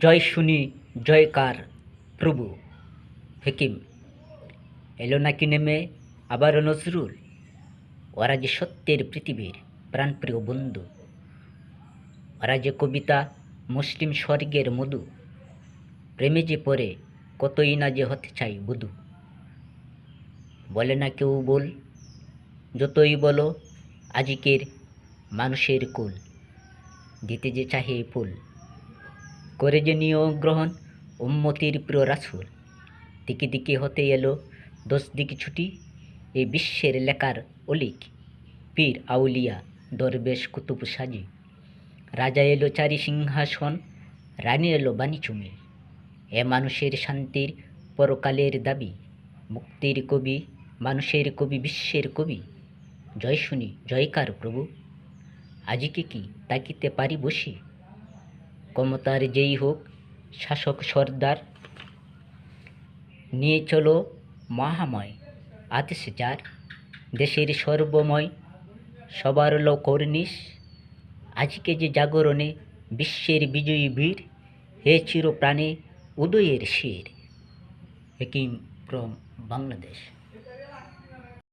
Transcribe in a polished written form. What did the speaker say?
জয় শুনি জয়কার প্রভু। হেকিম এলো নাকি নেমে আবারও নজরুল, ওরা যে সত্যের পৃথিবীর প্রাণপ্রিয় বন্ধু, ওরা যে কবিতা মুসলিম স্বর্গের মধু, প্রেমে যে পড়ে কতই না যে হতে চাই বধূ। বলে না কেউ বল, যতই বলো আজিকের মানুষের কুল, দিতে যে চাহে ফুল, করে যে নিয়োগ গ্রহণ উম্মতির প্রিয় রাসূল। দিকে দিকে হতে এলো 10 দিকে ছুটি, এই বিশ্বের লেখার অলিক পীর আউলিয়া দরবেশ কুতুব সাজি। রাজা এলো চারি সিংহাসন, রানী এলো বাণী চুমে, এ মানুষের শান্তির পরকালের দাবি। মুক্তির কবি মানুষের কবি বিশ্বের কবি, জয় শুনি জয়কার প্রভু। আজিকে কি তাকিতে পারি বসি, ক্ষমতার যেই হোক শাসক সর্দার, নিয়ে চলো মহাময় আদেশ যার। দেশের সর্বময় সবার কর্নিশ, আজকে যে জাগরণে বিশ্বের বিজয়ী বীর, হে চির প্রাণে উদয়ের শির। হেকিম ফ্রম বাংলাদেশ।